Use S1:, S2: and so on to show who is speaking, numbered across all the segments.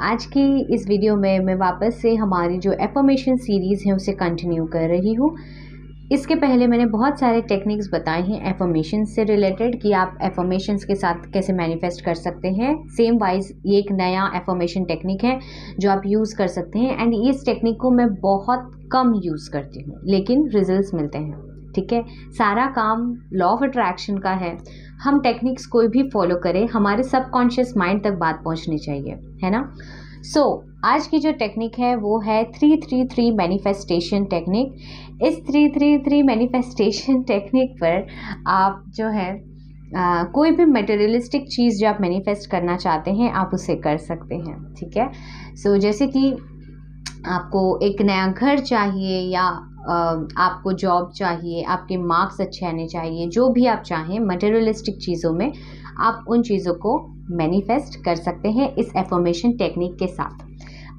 S1: आज की इस वीडियो में मैं वापस से हमारी जो एफर्मेशन सीरीज़ है उसे कंटिन्यू कर रही हूँ। इसके पहले मैंने बहुत सारे टेक्निक्स बताए हैं एफर्मेशन से रिलेटेड कि आप एफर्मेशंस के साथ कैसे मैनिफेस्ट कर सकते हैं। सेम वाइज ये एक नया एफर्मेशन टेक्निक है जो आप यूज़ कर सकते हैं एंड इस टेक्निक को मैं बहुत कम यूज़ करती हूँ लेकिन रिजल्ट्स मिलते हैं। ठीक है, सारा काम लॉ ऑफ अट्रैक्शन का है। हम टेक्निक्स कोई भी फॉलो करें, हमारे सबकॉन्शियस माइंड तक बात पहुंचनी चाहिए, है ना। आज की जो टेक्निक है वो है 333 मैनिफेस्टेशन टेक्निक। इस 333 मैनिफेस्टेशन टेक्निक पर आप जो है कोई भी मटेरियलिस्टिक चीज़ जो आप मैनिफेस्ट करना चाहते हैं आप उसे कर सकते हैं। ठीक है, जैसे कि आपको एक नया घर चाहिए या आपको जॉब चाहिए, आपके मार्क्स अच्छे आने चाहिए, जो भी आप चाहें मटेरियलिस्टिक चीज़ों में आप उन चीज़ों को मैनिफेस्ट कर सकते हैं इस एफर्मेशन टेक्निक के साथ।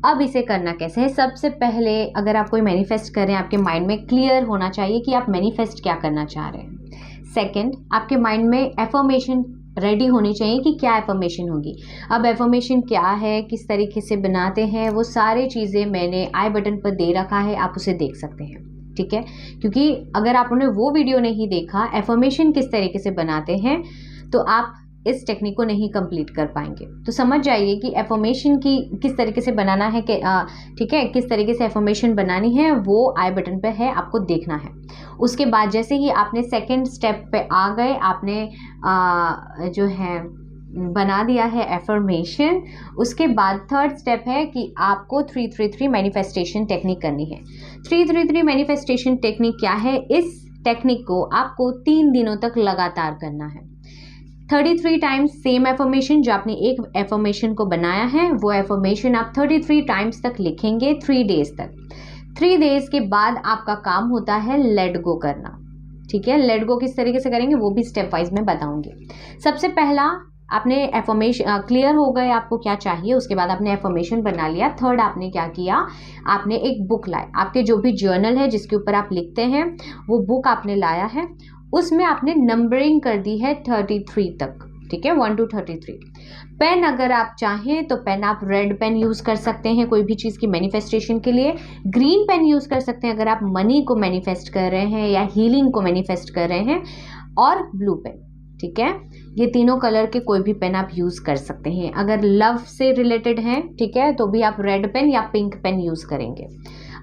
S1: अब इसे करना कैसे है? सबसे पहले अगर आप कोई मैनिफेस्ट कर रहे हैं, आपके माइंड में क्लियर होना चाहिए कि आप मैनिफेस्ट क्या करना चाह रहे हैं। सेकंड, आपके माइंड में एफर्मेशन रेडी होनी चाहिए कि क्या एफर्मेशन होगी। अब एफर्मेशन क्या है, किस तरीके से बनाते हैं, वो सारी चीज़ें मैंने आई बटन पर दे रखा है, आप उसे देख सकते हैं। ठीक है, क्योंकि अगर आपने वो वीडियो नहीं देखा एफर्मेशन किस तरीके से बनाते हैं तो आप इस टेक्निक को नहीं कंप्लीट कर पाएंगे। तो समझ जाइए कि एफर्मेशन की किस तरीके से बनाना है कि ठीक है, किस तरीके से एफर्मेशन बनानी है वो आई बटन पे है, आपको देखना है। उसके बाद जैसे ही आपने सेकंड स्टेप पे आ गए, आपने जो है बना दिया है एफर्मेशन, उसके बाद थर्ड स्टेप है कि आपको 333 मैनिफेस्टेशन टेक्निक करनी है। 333 मैनिफेस्टेशन टेक्निक क्या है? इस टेक्निक को आपको 3 दिनों तक लगातार करना है। 33 टाइम्स सेम एफर्मेशन, जो आपने एक एफर्मेशन को बनाया है वो एफर्मेशन आप 33 टाइम्स तक लिखेंगे 3 डेज तक। 3 डेज के बाद आपका काम होता है लेट गो करना। ठीक है, लेट गो किस तरीके से करेंगे वो भी स्टेप वाइज में बताऊंगी। सबसे पहला आपने एफर्मेशन क्लियर हो गए आपको क्या चाहिए, उसके बाद आपने एफर्मेशन बना लिया। थर्ड आपने क्या किया, आपने एक बुक लाए, आपके जो भी जर्नल है जिसके ऊपर आप लिखते हैं वो बुक आपने लाया है, उसमें आपने नंबरिंग कर दी है 33 तक। ठीक है, 1 to 33। पेन अगर आप चाहें तो पेन आप रेड पेन यूज़ कर सकते हैं कोई भी चीज़ की मैनिफेस्टेशन के लिए। ग्रीन पेन यूज़ कर सकते हैं अगर आप मनी को मैनिफेस्ट कर रहे हैं या हीलिंग को मैनिफेस्ट कर रहे हैं, और ब्लू पेन। ठीक है, ये तीनों कलर के कोई भी पेन आप यूज़ कर सकते हैं। अगर लव से रिलेटेड हैं, ठीक है, तो भी आप रेड पेन या पिंक पेन यूज़ करेंगे।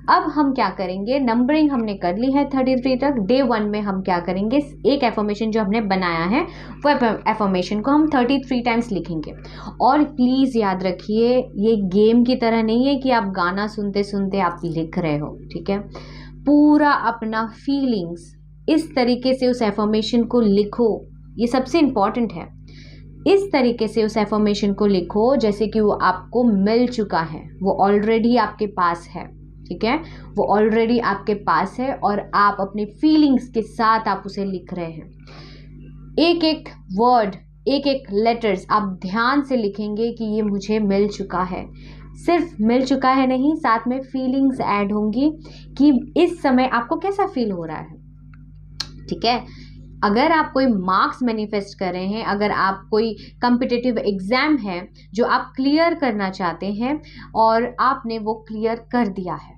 S1: अब हम क्या करेंगे, नंबरिंग हमने कर ली है 33 तक। डे 1 में हम क्या करेंगे, एक एफर्मेशन जो हमने बनाया है वो एफर्मेशन को हम 33 टाइम्स लिखेंगे। और प्लीज़ याद रखिए ये गेम की तरह नहीं है कि आप गाना सुनते सुनते आप लिख रहे हो। ठीक है, पूरा अपना फीलिंग्स इस तरीके से उस एफर्मेशन को लिखो, ये सबसे इम्पॉर्टेंट है। इस तरीके से उस एफर्मेशन को लिखो जैसे कि वो आपको मिल चुका है, वो ऑलरेडी आपके पास है। ठीक है, वो ऑलरेडी आपके पास है और आप अपने फीलिंग्स के साथ आप उसे लिख रहे हैं। एक एक वर्ड, एक एक लेटर्स आप ध्यान से लिखेंगे कि ये मुझे मिल चुका है। सिर्फ मिल चुका है नहीं, साथ में फीलिंग्स ऐड होंगी कि इस समय आपको कैसा फील हो रहा है। ठीक है, अगर आप कोई मार्क्स मैनिफेस्ट कर रहे हैं, अगर आप कोई कॉम्पिटिटिव एग्जाम है जो आप क्लियर करना चाहते हैं और आपने वो क्लियर कर दिया है,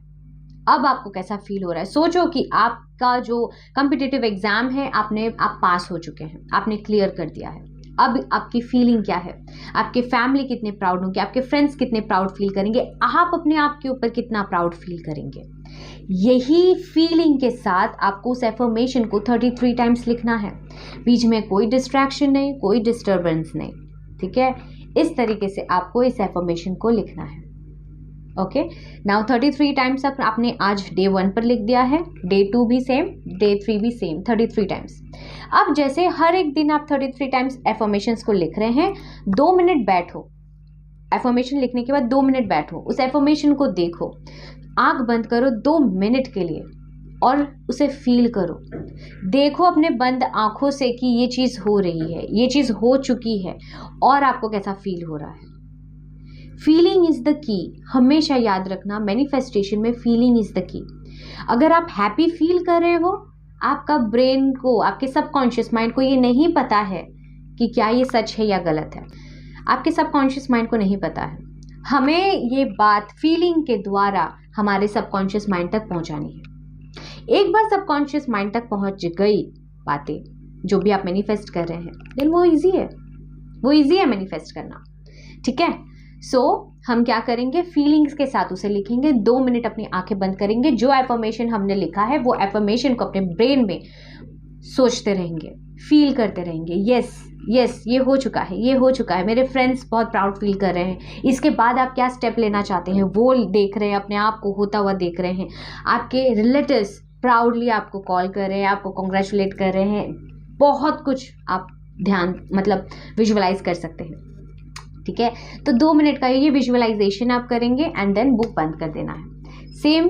S1: अब आपको कैसा फील हो रहा है। सोचो कि आपका जो कॉम्पिटिटिव एग्जाम है आप पास हो चुके हैं, आपने क्लियर कर दिया है। अब आपकी फीलिंग क्या है, आपके फैमिली कितने प्राउड होंगे, आपके फ्रेंड्स कितने प्राउड फील करेंगे, आप अपने आप के ऊपर कितना प्राउड फील करेंगे। यही फीलिंग के साथ आपको उस एफर्मेशन को 33 टाइम्स लिखना है। बीच में कोई डिस्ट्रैक्शन नहीं, कोई डिस्टर्बेंस नहीं। ठीक है, इस तरीके से आपको इस एफर्मेशन को लिखना है। ओके, नाउ 33 टाइम्स आपने आज डे 1 पर लिख दिया है, डे 2 भी सेम, डे 3 भी सेम, 33 टाइम्स। अब जैसे हर एक दिन आप 33 टाइम्स एफर्मेशंस को लिख रहे हैं, 2 मिनट बैठो। एफर्मेशन लिखने के बाद 2 मिनट बैठो, उस एफर्मेशन को देखो, आंख बंद करो 2 मिनट के लिए और उसे फील करो। देखो अपने बंद आंखों से कि ये चीज़ हो रही है, ये चीज़ हो चुकी है और आपको कैसा फील हो रहा है। फीलिंग इज़ द की, हमेशा याद रखना मैनिफेस्टेशन में फीलिंग इज़ द की। अगर आप हैप्पी फील कर रहे हो, आपका ब्रेन को, आपके सबकॉन्शियस माइंड को ये नहीं पता है कि क्या ये सच है या गलत है। आपके सबकॉन्शियस माइंड को नहीं पता है। हमें ये बात फीलिंग के द्वारा हमारे सबकॉन्शियस माइंड तक पहुंचानी है। एक बार सबकॉन्शियस माइंड तक पहुंच गई बातें, जो भी आप मैनिफेस्ट कर रहे हैं, देन वो इजी है मैनिफेस्ट करना। ठीक है, सो हम क्या करेंगे, फीलिंग्स के साथ उसे लिखेंगे। 2 मिनट अपनी आंखें बंद करेंगे, जो एफर्मेशन हमने लिखा है वो एफर्मेशन को अपने ब्रेन में सोचते रहेंगे, फील करते रहेंगे। यस ये हो चुका है, मेरे फ्रेंड्स बहुत प्राउड फील कर रहे हैं। इसके बाद आप क्या स्टेप लेना चाहते हैं वो देख रहे हैं, अपने आप को होता हुआ देख रहे हैं। आपके रिलेटिव्स प्राउडली आपको कॉल कर रहे हैं, आपको कॉन्ग्रेचुलेट कर रहे हैं। बहुत कुछ आप विजुअलाइज कर सकते हैं। ठीक है, तो 2 मिनट का ये विजुअलाइजेशन आप करेंगे एंड देन बुक बंद कर देना है। सेम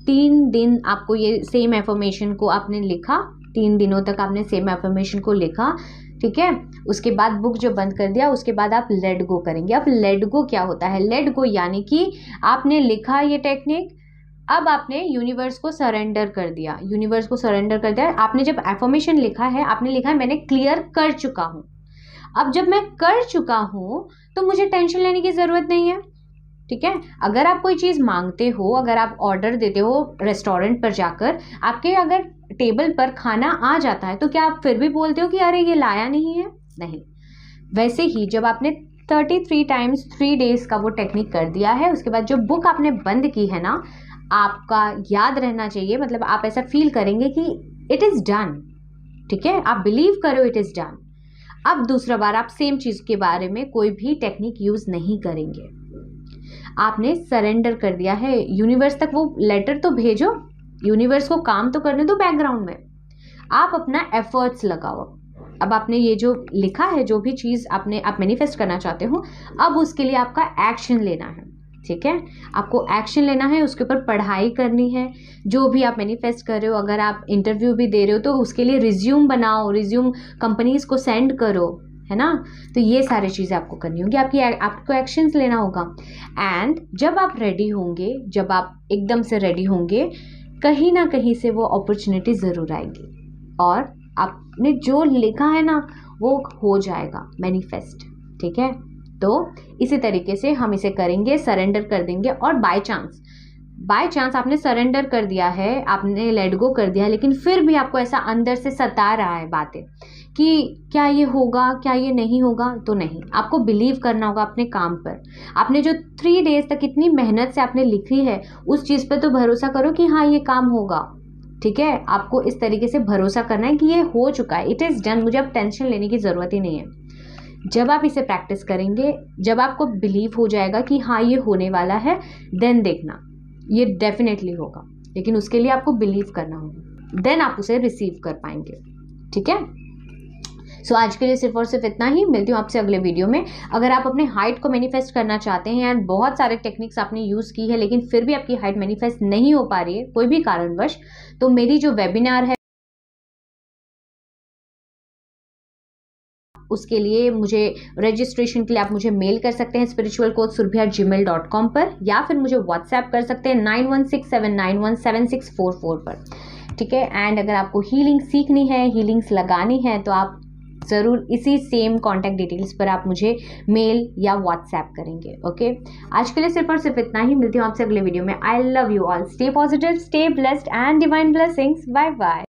S1: 3 दिन आपको ये सेम एफर्मेशन को आपने लिखा, 3 दिनों तक आपने सेम एफर्मेशन को लिखा। ठीक है, उसके बाद बुक जो बंद कर दिया, उसके बाद आप लेट गो करेंगे। अब लेट गो क्या होता है? लेट गो यानी कि आपने लिखा ये टेक्निक, अब आपने यूनिवर्स को सरेंडर कर दिया। आपने जब एफर्मेशन लिखा है, आपने लिखा है मैंने क्लियर कर चुका हूँ। अब जब मैं कर चुका हूँ तो मुझे टेंशन लेने की ज़रूरत नहीं है। ठीक है, अगर आप कोई चीज़ मांगते हो, अगर आप ऑर्डर देते हो रेस्टोरेंट पर जाकर, आपके अगर टेबल पर खाना आ जाता है तो क्या आप फिर भी बोलते हो कि अरे ये लाया नहीं है? नहीं। वैसे ही जब आपने 33 टाइम्स 3 डेज का वो टेक्निक कर दिया है, उसके बाद जो बुक आपने बंद की है ना, आपका याद रहना चाहिए, मतलब आप ऐसा फील करेंगे कि इट इज़ डन। ठीक है, आप बिलीव करो इट इज़ डन। अब दूसरा बार आप सेम चीज़ के बारे में कोई भी टेक्निक यूज़ नहीं करेंगे। आपने सरेंडर कर दिया है यूनिवर्स तक। वो लेटर तो भेजो, यूनिवर्स को काम तो करने दो बैकग्राउंड में, आप अपना एफर्ट्स लगाओ। अब आपने ये जो लिखा है, जो भी चीज़ आप मैनिफेस्ट करना चाहते हो, अब उसके लिए आपका एक्शन लेना है। ठीक है, आपको एक्शन लेना है, उसके ऊपर पढ़ाई करनी है। जो भी आप मैनिफेस्ट कर रहे हो, अगर आप इंटरव्यू भी दे रहे हो तो उसके लिए रिज्यूम बनाओ, रिज्यूम कंपनीज को सेंड करो, है ना। तो ये सारी चीज़ें आपको करनी होगी, आपको एक्शंस लेना होगा। एंड जब आप रेडी होंगे, जब आप एकदम से रेडी होंगे, कहीं ना कहीं से वो अपॉर्चुनिटी ज़रूर आएगी और आपने जो लिखा है ना वो हो जाएगा मैनिफेस्ट। ठीक है, तो इसी तरीके से हम इसे करेंगे, सरेंडर कर देंगे। और बाय चांस आपने सरेंडर कर दिया है, आपने लेट गो कर दिया, लेकिन फिर भी आपको ऐसा अंदर से सता रहा है बातें कि क्या ये होगा, क्या ये नहीं होगा, तो नहीं, आपको बिलीव करना होगा अपने काम पर। आपने जो 3 डेज तक इतनी मेहनत से आपने लिखी है, उस चीज़ पर तो भरोसा करो कि हाँ ये काम होगा। ठीक है, आपको इस तरीके से भरोसा करना है कि ये हो चुका है, इट इज़ डन, मुझे अब टेंशन लेने की ज़रूरत ही नहीं है। जब आप इसे प्रैक्टिस करेंगे, जब आपको बिलीव हो जाएगा कि हाँ ये होने वाला है, देन देखना ये डेफिनेटली होगा। लेकिन उसके लिए आपको बिलीव करना होगा, देन आप उसे रिसीव कर पाएंगे। ठीक है, सो आज के लिए सिर्फ और सिर्फ इतना ही। मिलती हूँ आपसे अगले वीडियो में। अगर आप अपने हाइट को मैनिफेस्ट करना चाहते हैं एंड बहुत सारे टेक्निक्स आपने यूज़ की है लेकिन फिर भी आपकी हाइट मैनिफेस्ट नहीं हो पा रही है कोई भी कारणवश, तो मेरी जो वेबिनार है उसके लिए मुझे रजिस्ट्रेशन के लिए आप मुझे मेल कर सकते हैं spiritualcoachsurbhi@gmail.com पर, या फिर मुझे व्हाट्सएप कर सकते हैं 9167917644 पर। ठीक है, एंड अगर आपको हीलिंग सीखनी है, हीलिंग्स लगानी है, तो आप ज़रूर इसी सेम कॉन्टैक्ट डिटेल्स पर आप मुझे मेल या व्हाट्सएप करेंगे। ओके, आज के लिए सिर्फ और सिर्फ इतना ही। मिलती हूँ आपसे अगले वीडियो में। I love you all, stay positive, stay blessed and divine blessings. Bye bye.